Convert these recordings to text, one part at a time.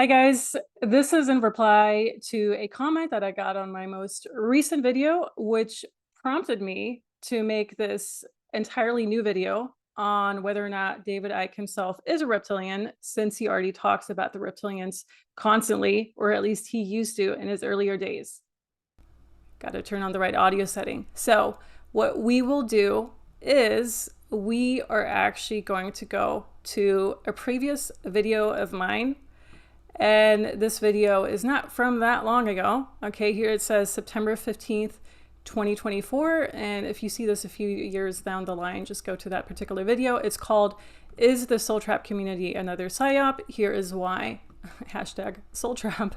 Hi guys, this is in reply to a comment that I got on my most recent video, which prompted me to make this entirely new video on whether or not David Icke himself is a reptilian, since he already talks about the reptilians constantly, or at least he used to in his earlier days. Got to turn on the right audio setting. So what we will do is we are actually going to go to a previous video of mine. And this video is not from that long ago. Okay, here it says September 15th, 2024. And if you see this a few years down the line, just go to that particular video. It's called, "Is the Soul Trap Community Another Psyop? Here is why." Hashtag Soul Trap,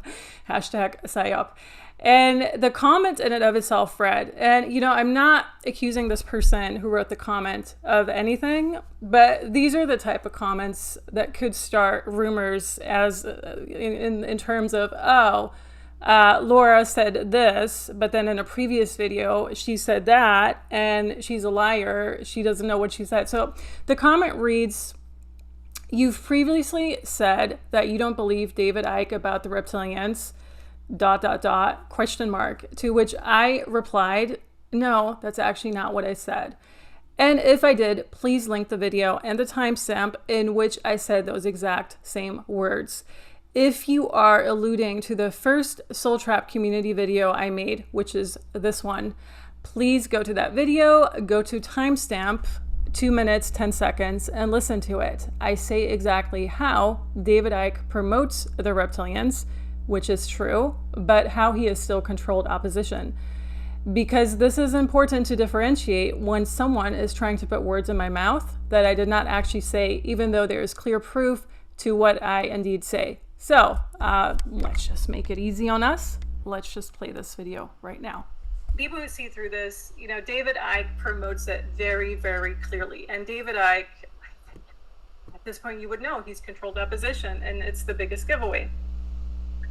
hashtag psyop. And the comment in and of itself read, and I'm not accusing this person who wrote the comment of anything, but these are the type of comments that could start rumors as in terms of, Laura said this, but then in a previous video, she said that, and she's a liar. She doesn't know what she said. So the comment reads, "You've previously said that you don't believe David Icke about the reptilians, ... question mark, to which I replied, no, that's actually not what I said. And if I did, please link the video and the timestamp in which I said those exact same words. If you are alluding to the first Soul Trap community video I made, which is this one, please go to that video, go to timestamp 2 minutes, 10 seconds, and listen to it. I say exactly how David Icke promotes the reptilians, which is true, but how he is still controlled opposition. Because this is important to differentiate when someone is trying to put words in my mouth that I did not actually say, even though there is clear proof to what I indeed say." So let's just make it easy on us. Let's just play this video right now. People who see through this, David Icke promotes it very, very clearly. And David Icke, at this point, you would know he's controlled opposition, and it's the biggest giveaway.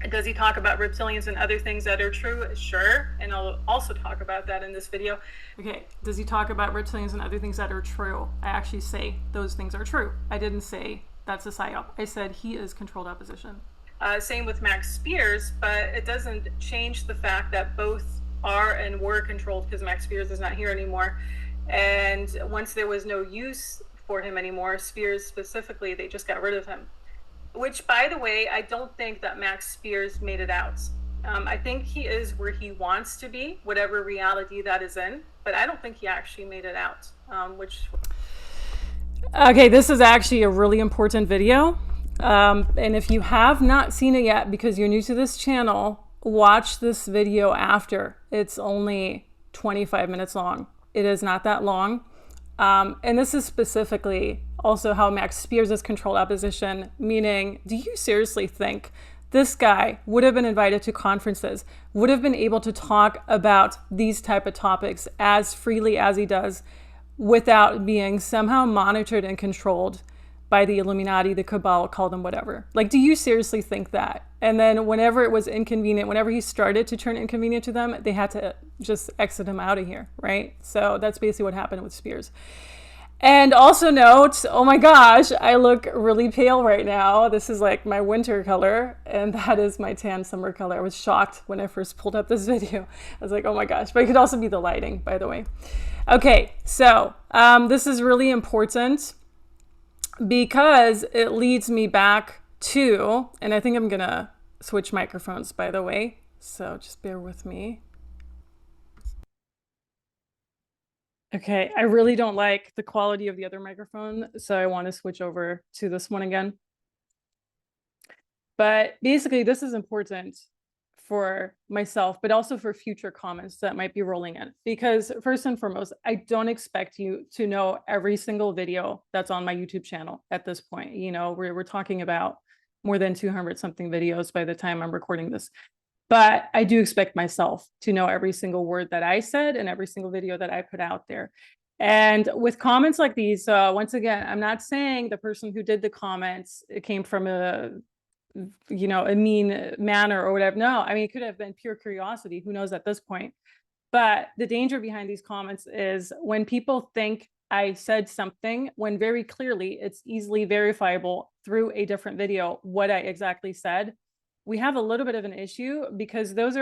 Does he talk about reptilians and other things that are true? Sure. And I'll also talk about that in this video. Okay. Does he talk about reptilians and other things that are true? I actually say those things are true. I didn't say that's a psyop. I said he is controlled opposition. Same with Max Spears, but it doesn't change the fact that both are and were controlled, because Max Spears is not here anymore. And once there was no use for him anymore, Spears specifically, they just got rid of him. Which, by the way, I don't think that Max Spears made it out. I think he is where he wants to be, whatever reality that is in, but I don't think he actually made it out. Okay, this is actually a really important video. And if you have not seen it yet because you're new to this channel, watch this video after. It's only 25 minutes long. It is not that long. And this is specifically also how Max Spears is controlled opposition, meaning, do you seriously think this guy would have been invited to conferences, would have been able to talk about these type of topics as freely as he does without being somehow monitored and controlled by the Illuminati, the Cabal, call them whatever? Like, do you seriously think that? And then whenever it was inconvenient, whenever he started to turn inconvenient to them, they had to just exit him out of here, right? So that's basically what happened with Spears. And also note, oh my gosh, I look really pale right now. This is like my winter color, and that is my tan summer color. I was shocked when I first pulled up this video. I was like, oh my gosh, but it could also be the lighting, by the way. Okay, so this is really important because it leads me back to, and I think I'm gonna switch microphones, by the way, so just bear with me. Okay, I really don't like the quality of the other microphone, so I want to switch over to this one again. But basically, this is important for myself, but also for future comments that might be rolling in. Because first and foremost, I don't expect you to know every single video that's on my YouTube channel at this point. We're talking about more than 200 something videos by the time I'm recording this. But I do expect myself to know every single word that I said and every single video that I put out there. And with comments like these, once again, I'm not saying the person who did the comments, it came from a mean manner or whatever. No, I mean, it could have been pure curiosity. Who knows at this point? But the danger behind these comments is when people think I said something when very clearly it's easily verifiable through a different video what I exactly said, we have a little bit of an issue, because those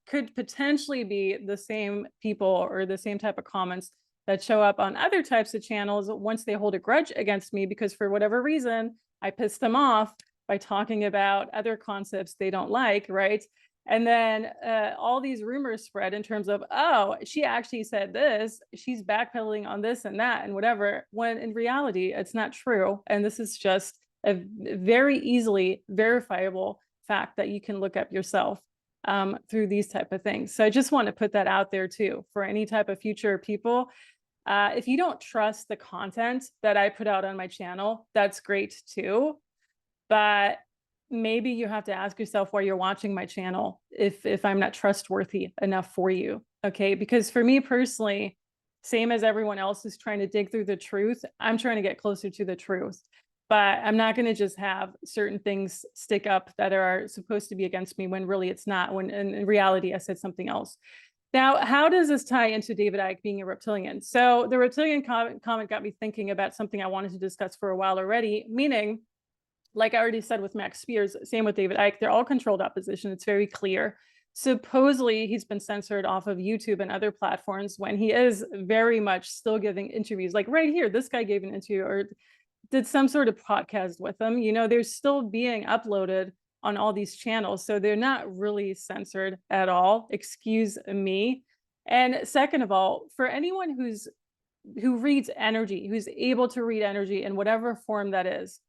could potentially be the same people or the same type of comments that show up on other types of channels once they hold a grudge against me, because for whatever reason, I pissed them off by talking about other concepts they don't like, right? And then all these rumors spread in terms of, oh, she actually said this, she's backpedaling on this and that and whatever, when in reality, it's not true. And this is just a very easily verifiable fact that you can look up yourself through these type of things. So I just want to put that out there too, for any type of future people. If you don't trust the content that I put out on my channel, that's great too. But maybe you have to ask yourself why you're watching my channel, if I'm not trustworthy enough for you. Okay, because for me personally, same as everyone else is trying to dig through the truth, I'm trying to get closer to the truth. But I'm not going to just have certain things stick up that are supposed to be against me when really it's not, when in reality I said something else. Now, how does this tie into David Icke being a reptilian? So the reptilian comment got me thinking about something I wanted to discuss for a while already, meaning, like I already said with Max Spears, same with David Icke, they're all controlled opposition. It's very clear. Supposedly, he's been censored off of YouTube and other platforms when he is very much still giving interviews. Like right here, this guy gave an interview or did some sort of podcast with them. You know, they're still being uploaded on all these channels. So they're not really censored at all. Excuse me. And second of all, for anyone who reads energy, who's able to read energy in whatever form that is,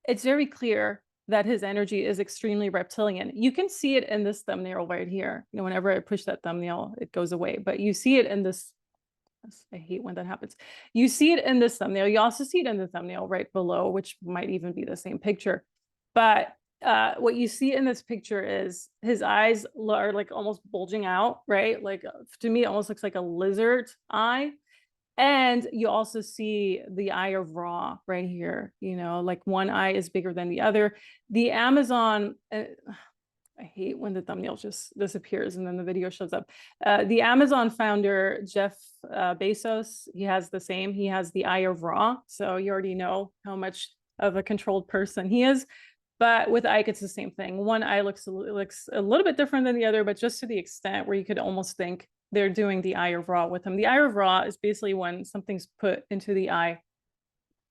it's very clear that his energy is extremely reptilian. You can see it in this thumbnail right here. You know, whenever I push that thumbnail, it goes away, but you see it in this. I hate when that happens. You see it in this thumbnail. You also see it in the thumbnail right below, which might even be the same picture. But what you see in this picture is his eyes are like almost bulging out, right? Like to me, it almost looks like a lizard eye. And you also see the eye of Ra right here, you know, like one eye is bigger than the other. The Amazon, I hate when the thumbnail just disappears and then the video shows up. The Amazon founder, Jeff Bezos, he has the same. He has the eye of Ra. So you already know how much of a controlled person he is. But with Ike, it's the same thing. One eye looks a little bit different than the other, but just to the extent where you could almost think they're doing the eye of Ra with him. The eye of Ra is basically when something's put into the eye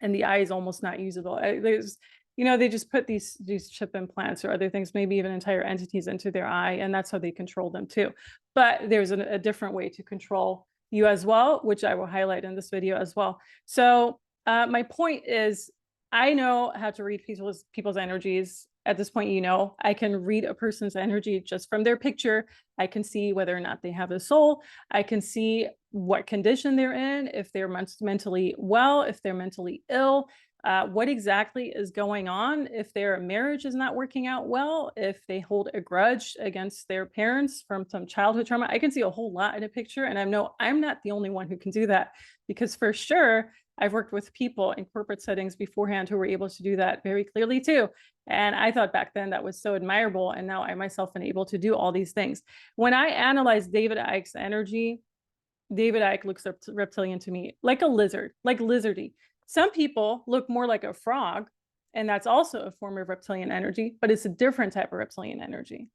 and the eye is almost not usable. There's, you know, they just put these chip implants or other things, maybe even entire entities into their eye, and that's how they control them too. But there's a different way to control you as well, which I will highlight in this video as well. So my point is, I know how to read people's energies. At this point, you know, I can read a person's energy just from their picture. I can see whether or not they have a soul. I can see what condition they're in, if they're mentally well, if they're mentally ill, what exactly is going on, if their marriage is not working out well, if they hold a grudge against their parents from some childhood trauma. I can see a whole lot in a picture, and I know I'm not the only one who can do that, because for sure, I've worked with people in corporate settings beforehand who were able to do that very clearly too. And I thought back then that was so admirable. And now I myself am able to do all these things. When I analyze David Icke's energy, David Icke looks reptilian to me, like a lizard, like lizardy. Some people look more like a frog, and that's also a form of reptilian energy, but it's a different type of reptilian energy.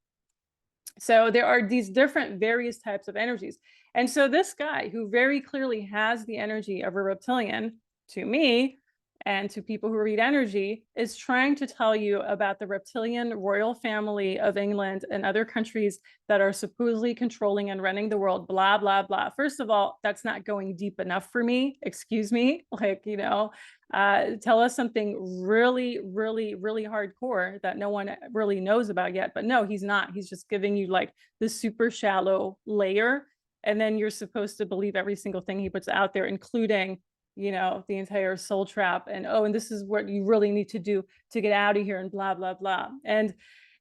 So there are these different various types of energies. And so this guy who very clearly has the energy of a reptilian, to me, and to people who read energy, is trying to tell you about the reptilian royal family of England and other countries that are supposedly controlling and running the world, blah, blah, blah. First of all, that's not going deep enough for me. Excuse me. Like, you know, tell us something really, really, really hardcore that no one really knows about yet. But no, he's not. He's just giving you like the super shallow layer. And then you're supposed to believe every single thing he puts out there, including, you know, the entire soul trap and, oh, and this is what you really need to do to get out of here and blah, blah, blah. And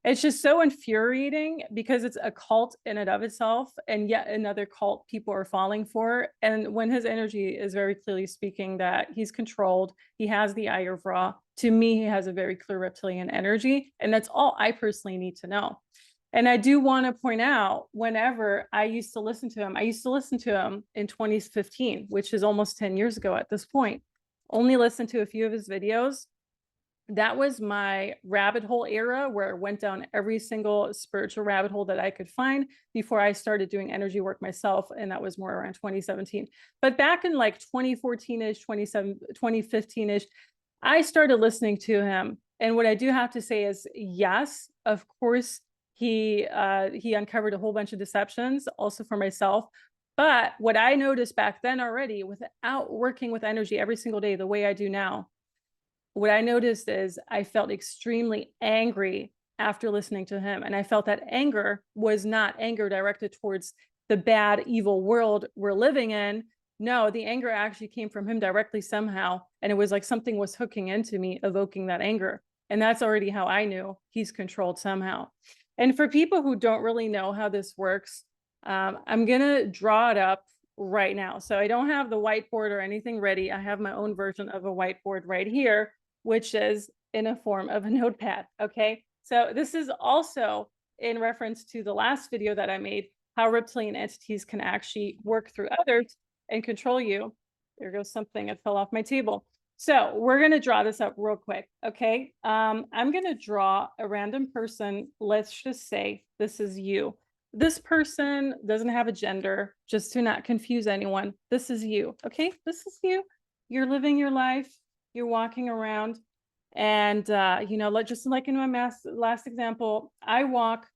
it's just so infuriating because it's a cult in and of itself, and yet another cult people are falling for. And when his energy is very clearly speaking that he's controlled, he has the eye of Ra, to me, he has a very clear reptilian energy. And that's all I personally need to know. And I do want to point out, whenever I used to listen to him, I used to listen to him in 2015, which is almost 10 years ago at this point. Only listened to a few of his videos. That was my rabbit hole era, where I went down every single spiritual rabbit hole that I could find before I started doing energy work myself. And that was more around 2017. But back in like 2014-ish, 2015-ish, I started listening to him. And what I do have to say is, yes, of course, he uncovered a whole bunch of deceptions also for myself. But what I noticed back then already, without working with energy every single day the way I do now, what I noticed is I felt extremely angry after listening to him. And I felt that anger was not anger directed towards the bad, evil world we're living in. No, the anger actually came from him directly somehow. And it was like something was hooking into me, evoking that anger. And that's already how I knew he's controlled somehow. And for people who don't really know how this works, I'm going to draw it up right now. So I don't have the whiteboard or anything ready. I have my own version of a whiteboard right here, which is in a form of a notepad. Okay. So this is also in reference to the last video that I made, how reptilian entities can actually work through others and control you. There goes something that fell off my table. So we're going to draw this up real quick. Okay. I'm going to draw a random person. Let's just say this is you. This person doesn't have a gender, just to not confuse anyone. This is you. Okay. This is you. You're living your life. You're walking around, and just like in my last example, I walk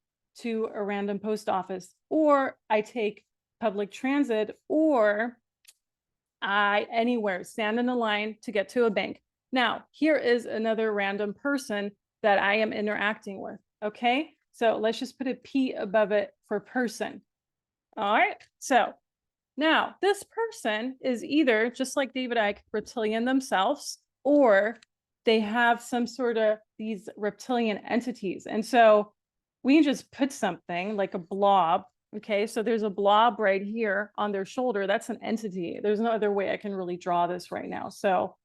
to a random post office, or I take public transit, or I anywhere stand in a line to get to a bank. Now, here is another random person that I am interacting with. Okay, so let's just put a P above it for person. All right, so now this person is either, just like David Icke, reptilian themselves, or they have some sort of these reptilian entities. And so we can just put something like a blob. Okay, so there's a blob right here on their shoulder. That's an entity. There's no other way I can really draw this right now. So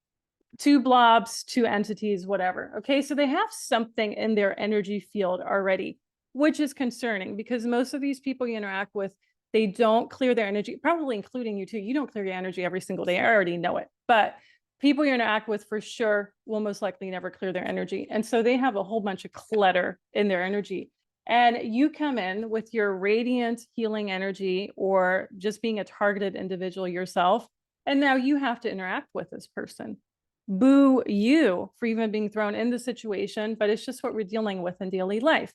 2 blobs, 2 entities, whatever. Okay, so they have something in their energy field already, which is concerning, because most of these people you interact with, they don't clear their energy, probably including you too. You don't clear your energy every single day. I already know it. But people you interact with for sure will most likely never clear their energy. And so they have a whole bunch of clutter in their energy. And you come in with your radiant healing energy, or just being a targeted individual yourself. And now you have to interact with this person. Boo you for even being thrown in the situation, but it's just what we're dealing with in daily life.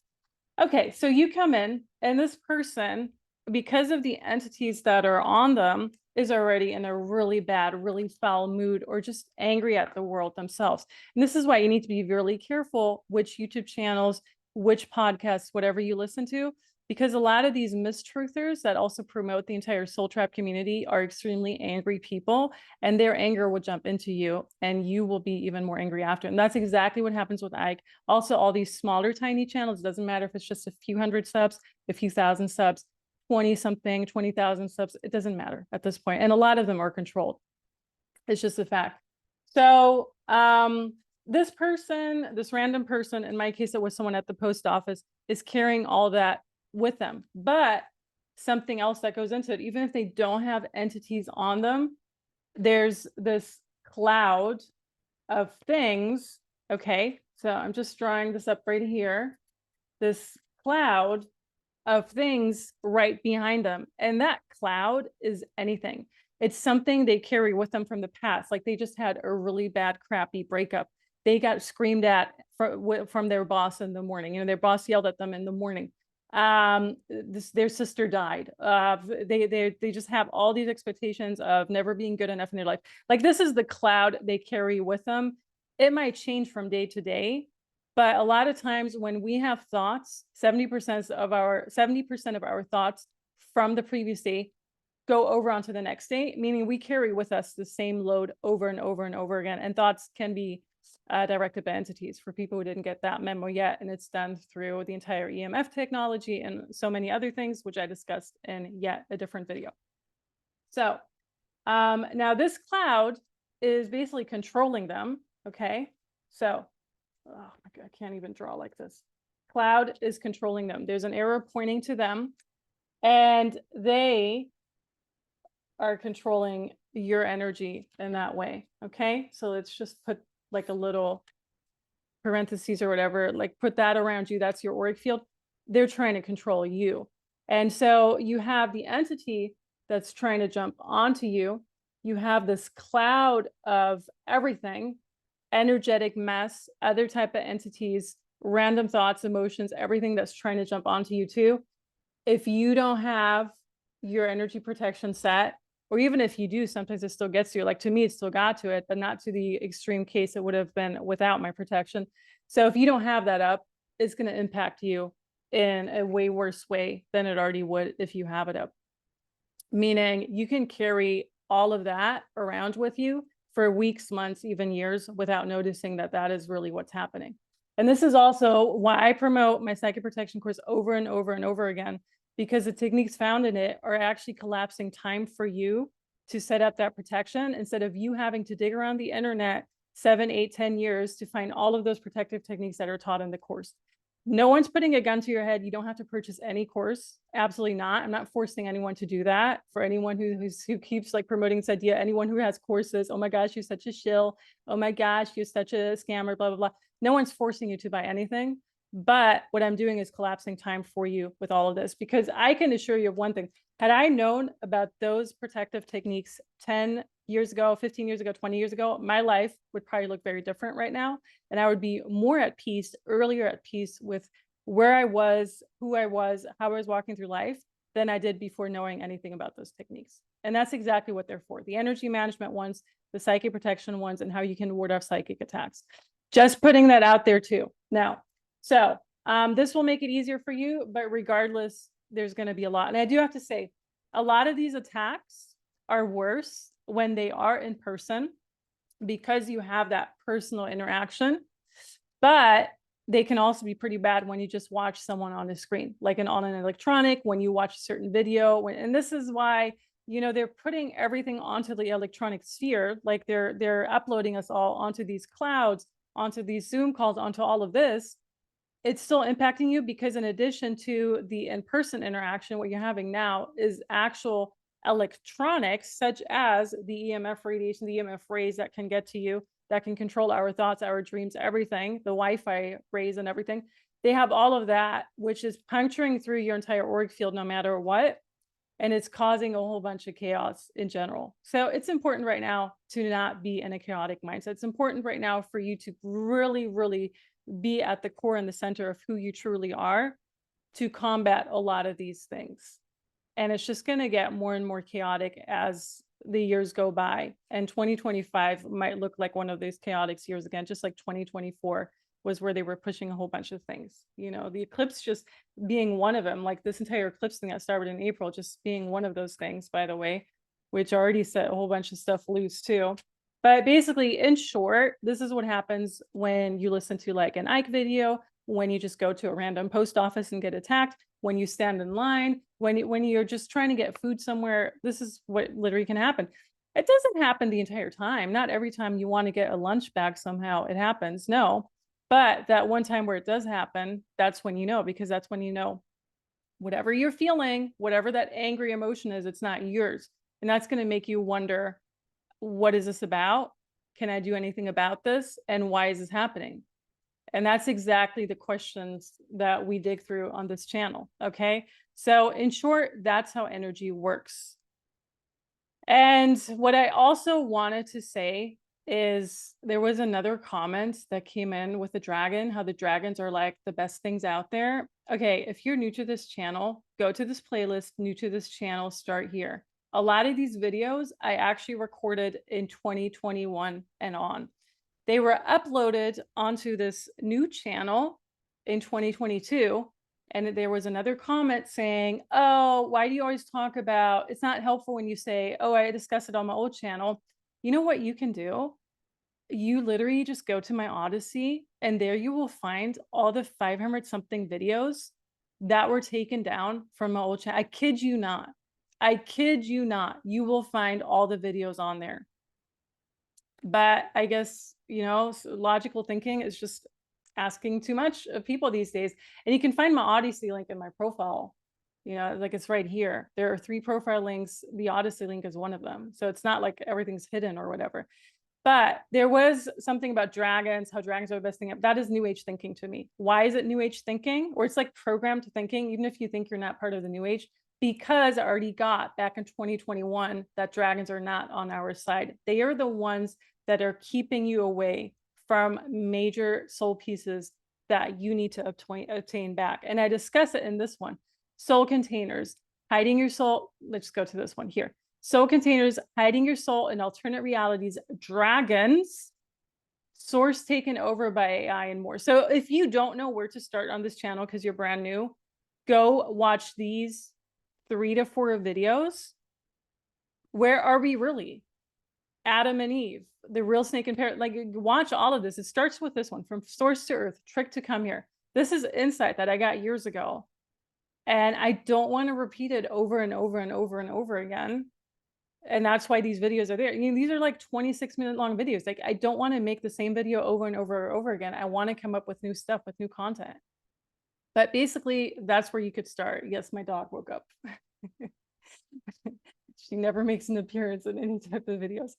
Okay, so you come in, and this person, because of the entities that are on them, is already in a really bad, really foul mood, or just angry at the world themselves. And this is why you need to be really careful which YouTube channels, which podcasts, whatever you listen to, because a lot of these mistruthers that also promote the entire soul trap community are extremely angry people, and their anger will jump into you, and you will be even more angry after. And that's exactly what happens with Ike. Also, all these smaller, tiny channels, it doesn't matter if it's just a few hundred subs, a few thousand subs, 20 something, 20,000 subs, it doesn't matter at this point. And a lot of them are controlled. It's just a fact. So this person, this random person, in my case, it was someone at the post office, is carrying all that with them. But something else that goes into it, even if they don't have entities on them, there's this cloud of things. Okay, so I'm just drawing this up right here. This cloud of things right behind them. And that cloud is anything. It's something they carry with them from the past. Like they just had a really bad, crappy breakup. They got screamed at from their boss in the morning. Their boss yelled at them in the morning. Their sister died. They just have all these expectations of never being good enough in their life. Like this is the cloud they carry with them. It might change from day to day, but a lot of times when we have thoughts, 70% of our thoughts from the previous day go over onto the next day, meaning we carry with us the same load over and over and over again. And thoughts can be directed by entities, for people who didn't get that memo yet. And it's done through the entire EMF technology and so many other things, which I discussed in yet a different video. So now this cloud is basically controlling them. Okay, so oh my God, I can't even draw like this. cloud is controlling them. There's an arrow pointing to them, and they are controlling your energy in that way. Okay, so let's just put like a little parentheses or whatever, like put that around you. That's your auric field. They're trying to control you. And so you have the entity that's trying to jump onto you. You have this cloud of everything, energetic mess, other type of entities, random thoughts, emotions, everything that's trying to jump onto you too. If you don't have your energy protection set, or even if you do, sometimes it still gets to you. Like to me, it still got to it, but not to the extreme case it would have been without my protection. So if you don't have that up, it's going to impact you in a way worse way than it already would if you have it up. Meaning you can carry all of that around with you for weeks, months, even years without noticing that that is really what's happening. And this is also why I promote my psychic protection course over and over and over again, because the techniques found in it are actually collapsing time for you to set up that protection instead of you having to dig around the internet 7, 8, 10 years to find all of those protective techniques that are taught in the course. No one's putting a gun to your head. You don't have to purchase any course. Absolutely not. I'm not forcing anyone to do that. For anyone who keeps like promoting this idea, anyone who has courses, oh my gosh, you're such a shill. Oh my gosh, you're such a scammer, blah, blah, blah. No one's forcing you to buy anything. But what I'm doing is collapsing time for you with all of this, because I can assure you of one thing. Had I known about those protective techniques 10 years ago, 15 years ago, 20 years ago, my life would probably look very different right now. And I would be more at peace, earlier at peace with where I was, who I was, how I was walking through life than I did before knowing anything about those techniques. And that's exactly what they're for. The energy management ones, the psychic protection ones, and how you can ward off psychic attacks. Just putting that out there too. Now, so this will make it easier for you, but regardless, there's going to be a lot. And I do have to say, a lot of these attacks are worse when they are in person because you have that personal interaction, but they can also be pretty bad when you just watch someone on a screen, like on an electronic, when you watch a certain video. And this is why, you know, they're putting everything onto the electronic sphere, like they're uploading us all onto these clouds, onto these Zoom calls, onto all of this. It's still impacting you because in addition to the in-person interaction, what you're having now is actual electronics, such as the EMF radiation, the EMF rays that can get to you, that can control our thoughts, our dreams, everything, the Wi-Fi rays and everything. They have all of that, which is puncturing through your entire auric field no matter what. And it's causing a whole bunch of chaos in general. So it's important right now to not be in a chaotic mindset. It's important right now for you to really, really be at the core and the center of who you truly are to combat a lot of these things. And it's just going to get more and more chaotic as the years go by. And 2025 might look like one of those chaotic years again, just like 2024 was, where they were pushing a whole bunch of things. You know, the eclipse just being one of them, like this entire eclipse thing that started in April, just being one of those things, by the way, which already set a whole bunch of stuff loose too. But basically, in short, this is what happens when you listen to like an Icke video, when you just go to a random post office and get attacked, when you stand in line, when you're just trying to get food somewhere. This is what literally can happen. It doesn't happen the entire time. Not every time you want to get a lunch bag somehow it happens. No, but that one time where it does happen, that's when you know, because that's when you know whatever you're feeling, whatever that angry emotion is, it's not yours. And that's going to make you wonder, what is this about? Can I do anything about this? And why is this happening? And that's exactly the questions that we dig through on this channel. Okay. So in short, that's how energy works. And what I also wanted to say is there was another comment that came in with the dragon, how the dragons are like the best things out there. Okay, if you're new to this channel, go to this playlist, new to this channel, start here. A lot of these videos I actually recorded in 2021 and on. They were uploaded onto this new channel in 2022. And there was another comment saying, oh, why do you always talk about, it's not helpful when you say, oh, I discussed it on my old channel. You know what you can do? You literally just go to my Odyssey and there you will find all the 500 something videos that were taken down from my old channel. I kid you not. I kid you not. You will find all the videos on there. But I guess, you know, logical thinking is just asking too much of people these days. And you can find my Odyssey link in my profile. You know, like it's right here. There are 3 profile links. The Odyssey link is one of them. So it's not like everything's hidden or whatever. But there was something about dragons, how dragons are the best thing. That is New Age thinking to me. Why is it New Age thinking? Or it's like programmed thinking, even if you think you're not part of the New Age, because I already got back in 2021 that dragons are not on our side. They are the ones that are keeping you away from major soul pieces that you need to obtain back. And I discuss it in this one. Soul containers, hiding your soul. Let's go to this one here. Soul containers, hiding your soul in alternate realities, dragons, source taken over by AI, and more. So if you don't know where to start on this channel because you're brand new, go watch these 3 to 4 videos. Where are we really? Adam and Eve, the real snake and parrot. Like, watch all of this. It starts with this one, from source to earth, trick to come here. This is insight that I got years ago. And I don't want to repeat it over and over and over and over again. And that's why these videos are there. These are like 26-minute long videos. Like, I don't want to make the same video over and over and over again. I want to come up with new stuff, with new content. But basically, that's where you could start. Yes, my dog woke up. She never makes an appearance in any type of videos.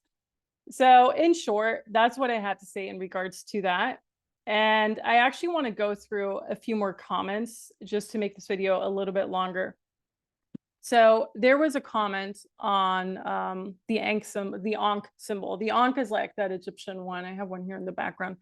So in short, that's what I had to say in regards to that. And I actually want to go through a few more comments just to make this video a little bit longer. So there was a comment on the Ankh symbol. The Ankh is like that Egyptian one. I have one here in the background.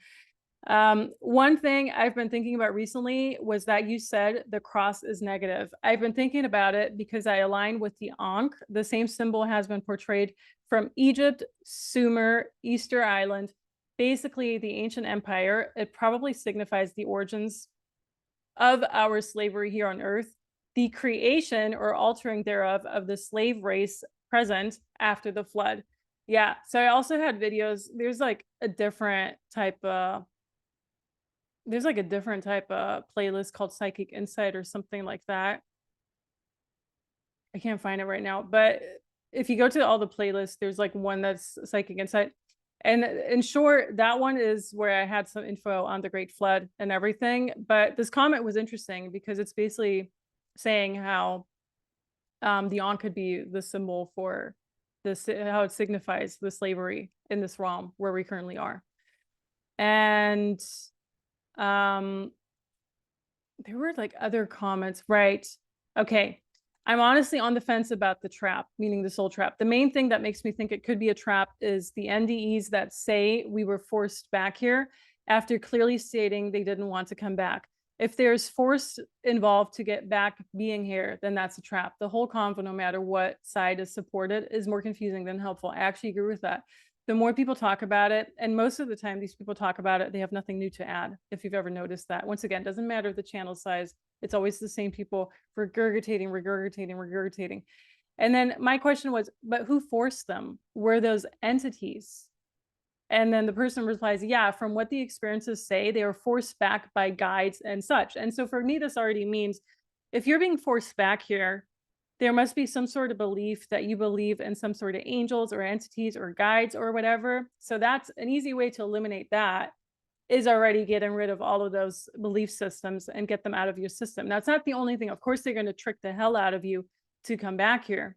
One thing I've been thinking about recently was that you said the cross is negative. I've been thinking about it because I align with the Ankh. The same symbol has been portrayed from Egypt, Sumer, Easter Island, basically the ancient empire. It probably signifies the origins of our slavery here on earth, the creation or altering thereof of the slave race present after the flood. Yeah, so I also had videos. There's like a different type of playlist called Psychic Insight or something like that. I can't find it right now, but if you go to all the playlists, there's like one that's Psychic Insight. And in short, that one is where I had some info on the Great Flood and everything. But this comment was interesting because it's basically saying how the Ankh could be the symbol for this, how it signifies the slavery in this realm where we currently are. And there were like other comments, right? Okay. I'm honestly on the fence about the trap, meaning the soul trap. The main thing that makes me think it could be a trap is the NDEs that say we were forced back here after clearly stating they didn't want to come back. If there's force involved to get back being here, then that's a trap. The whole convo, no matter what side is supported, is more confusing than helpful. I actually agree with that. The more people talk about it, and most of the time these people talk about it, they have nothing new to add, if you've ever noticed that. Once again, doesn't matter the channel size, it's always the same people regurgitating. And then my question was, but who forced them? Were those entities? And then the person replies, yeah, from what the experiences say, they were forced back by guides and such. And so for me, this already means if you're being forced back here, there must be some sort of belief that you believe in some sort of angels or entities or guides or whatever. So that's an easy way to eliminate that, is already getting rid of all of those belief systems and get them out of your system. Now, it's not the only thing. Of course, they're going to trick the hell out of you to come back here.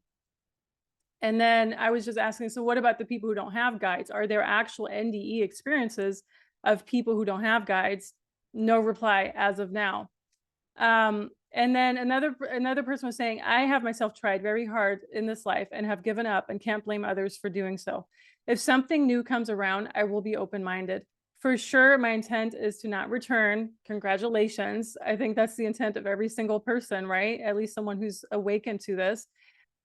And then I was just asking, so what about the people who don't have guides? Are there actual NDE experiences of people who don't have guides? No reply as of now. And then another person was saying, I have myself tried very hard in this life and have given up and can't blame others for doing so. If something new comes around, I will be open-minded. For sure, my intent is to not return. Congratulations. I think that's the intent of every single person, right? At least someone who's awakened to this.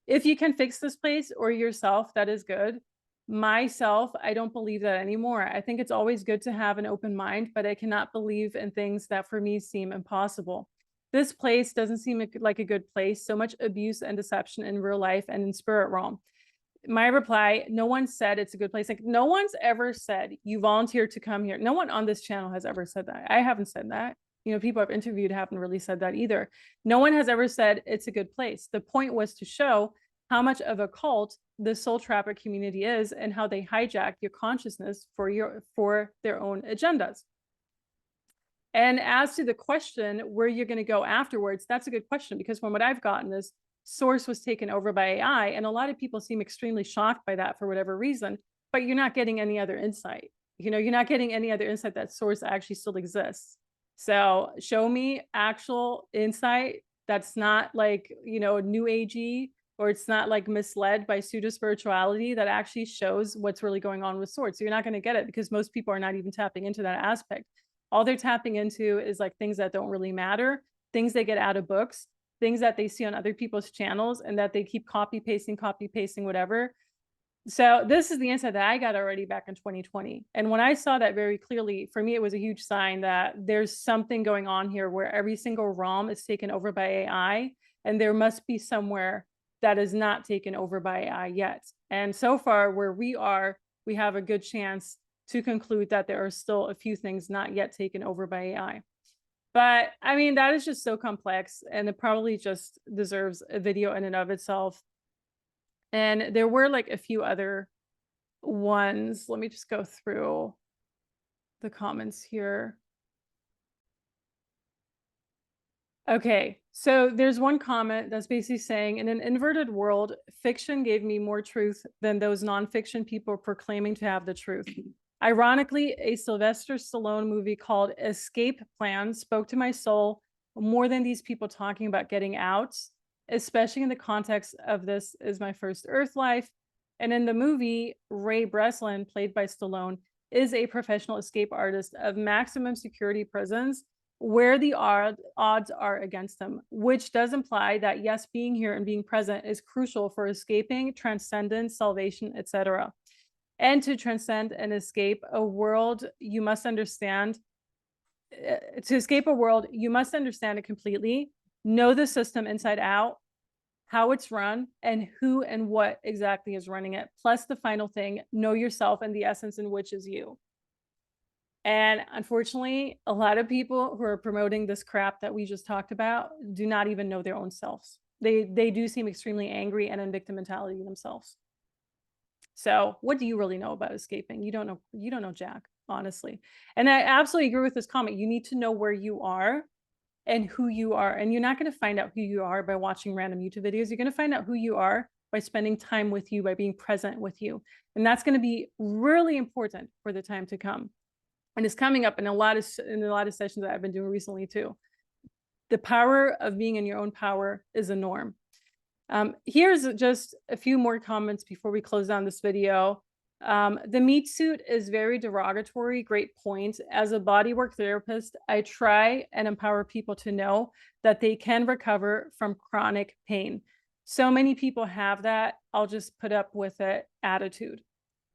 If you can fix this place or yourself, that is good. Myself, I don't believe that anymore. I think it's always good to have an open mind, but I cannot believe in things that for me seem impossible. This place doesn't seem like a good place. So much abuse and deception in real life and in spirit realm. My reply, no one said it's a good place. Like, no one's ever said you volunteered to come here. No one on this channel has ever said that. I haven't said that. You know, people I've interviewed haven't really said that either. No one has ever said it's a good place. The point was to show how much of a cult the soul trapper community is and how they hijack your consciousness for their own agendas. And as to the question, where you're going to go afterwards, that's a good question, because from what I've gotten is source was taken over by AI. And a lot of people seem extremely shocked by that for whatever reason, but you're not getting any other insight. You're not getting any other insight that source actually still exists. So show me actual insight that's not like, new agey, or it's not like misled by pseudo spirituality, that actually shows what's really going on with source. So you're not going to get it, because most people are not even tapping into that aspect. All they're tapping into is like things that don't really matter, things they get out of books, things that they see on other people's channels, and that they keep copy pasting, whatever. So this is the insight that I got already back in 2020. And when I saw that very clearly, for me, it was a huge sign that there's something going on here where every single realm is taken over by AI, and there must be somewhere that is not taken over by AI yet. And so far, where we are, we have a good chance to conclude that there are still a few things not yet taken over by AI. But I mean, that is just so complex, and it probably just deserves a video in and of itself. And there were like a few other ones. Let me just go through the comments here. Okay, so there's one comment that's basically saying, in an inverted world, fiction gave me more truth than those nonfiction people proclaiming to have the truth. Ironically, a Sylvester Stallone movie called Escape Plan spoke to my soul more than these people talking about getting out, especially in the context of This Is My First Earth Life. And in the movie, Ray Breslin, played by Stallone, is a professional escape artist of maximum security prisons where the odds are against him, which does imply that, yes, being here and being present is crucial for escaping, transcendence, salvation, etc. And to transcend and escape a world, you must understand, to escape a world, you must understand it completely, know the system inside out, how it's run, and who and what exactly is running it. Plus the final thing, know yourself and the essence in which is you. And unfortunately, a lot of people who are promoting this crap that we just talked about do not even know their own selves. They do seem extremely angry and in victim mentality themselves. So what do you really know about escaping? You don't know jack, honestly. And I absolutely agree with this comment. You need to know where you are and who you are. And you're not going to find out who you are by watching random YouTube videos. You're going to find out who you are by spending time with you, by being present with you. And that's going to be really important for the time to come. And it's coming up in a lot of sessions that I've been doing recently too. The power of being in your own power is a norm. Here's just a few more comments before we close down this video. The meat suit is very derogatory. Great point. As a bodywork therapist, I try and empower people to know that they can recover from chronic pain. So many people have that "I'll just put up with it" attitude.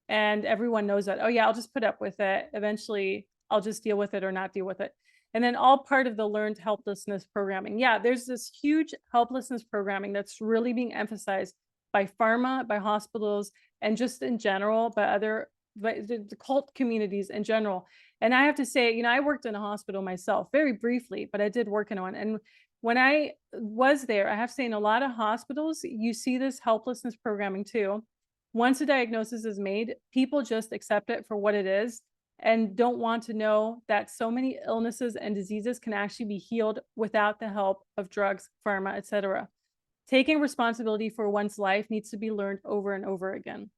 And everyone knows that, oh yeah, I'll just put up with it. Eventually, I'll just deal with it or not deal with it. And then all part of the learned helplessness programming. Yeah, there's this huge helplessness programming that's really being emphasized by pharma, by hospitals, and just in general, by the cult communities in general. And I have to say, I worked in a hospital myself, very briefly, but I did work in one. And when I was there, I have to say, in a lot of hospitals, you see this helplessness programming too. Once a diagnosis is made, people just accept it for what it is and don't want to know that so many illnesses and diseases can actually be healed without the help of drugs, pharma, etc. Taking responsibility for one's life needs to be learned over and over again.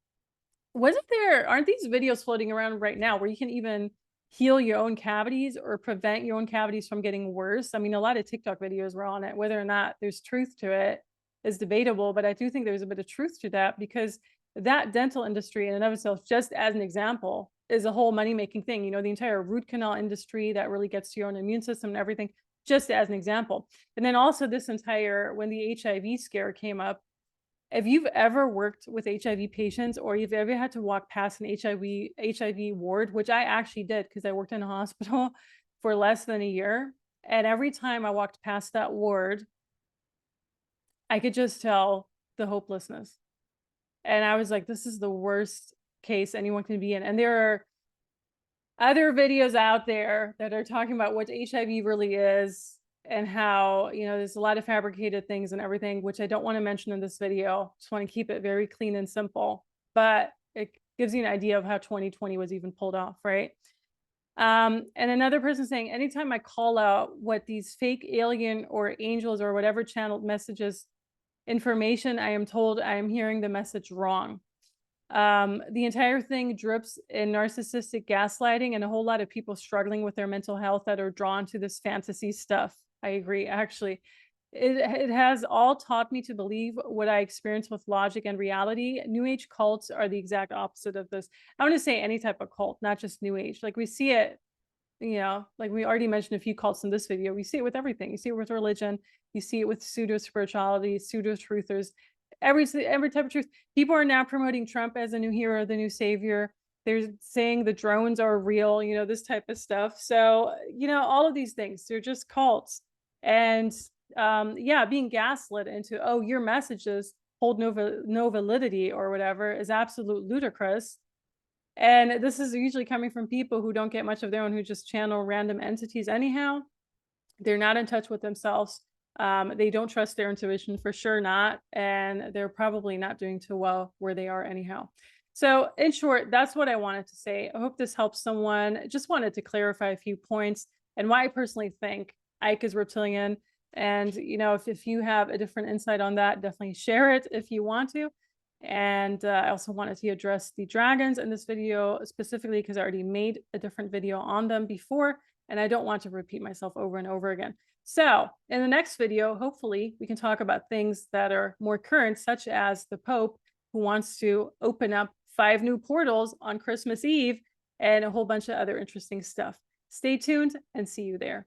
Aren't these videos floating around right now where you can even heal your own cavities or prevent your own cavities from getting worse? I mean, a lot of TikTok videos were on it. Whether or not there's truth to it is debatable, but I do think there's a bit of truth to that, because that dental industry in and of itself, just as an example, is a whole money-making thing. The entire root canal industry that really gets to your own immune system and everything, just as an example. And then also when the HIV scare came up, if you've ever worked with HIV patients, or you've ever had to walk past an HIV ward, which I actually did because I worked in a hospital for less than a year, and every time I walked past that ward, I could just tell the hopelessness. And I was like, this is the worst case anyone can be in. And there are other videos out there that are talking about what HIV really is, and how, there's a lot of fabricated things and everything, which I don't want to mention in this video. Just want to keep it very clean and simple. But it gives you an idea of how 2020 was even pulled off, right? And another person saying, anytime I call out what these fake alien or angels or whatever channeled messages information, I am told I am hearing the message wrong. The entire thing drips in narcissistic gaslighting and a whole lot of people struggling with their mental health that are drawn to this fantasy stuff. I agree. Actually, it has all taught me to believe what I experience with logic and reality. New Age cults are the exact opposite of this. I want to say any type of cult, not just New Age. Like we see it, like we already mentioned a few cults in this video. We see it with everything. You see it with religion. You see it with pseudo spirituality, pseudo truthers, every type of truth. People are now promoting Trump as a new hero, the new savior. They're saying the drones are real, this type of stuff. So, all of these things, they're just cults. And yeah, being gaslit into, oh, your messages hold no validity or whatever is absolute ludicrous. And this is usually coming from people who don't get much of their own, who just channel random entities anyhow. They're not in touch with themselves. They don't trust their intuition, for sure not. And they're probably not doing too well where they are anyhow. So in short, that's what I wanted to say. I hope this helps someone. Just wanted to clarify a few points and why I personally think Ike is reptilian. And, if you have a different insight on that, definitely share it if you want to. And I also wanted to address the dragons in this video specifically because I already made a different video on them before, and I don't want to repeat myself over and over again. So in the next video, hopefully we can talk about things that are more current, such as the Pope, who wants to open up 5 new portals on Christmas Eve and a whole bunch of other interesting stuff. Stay tuned and see you there.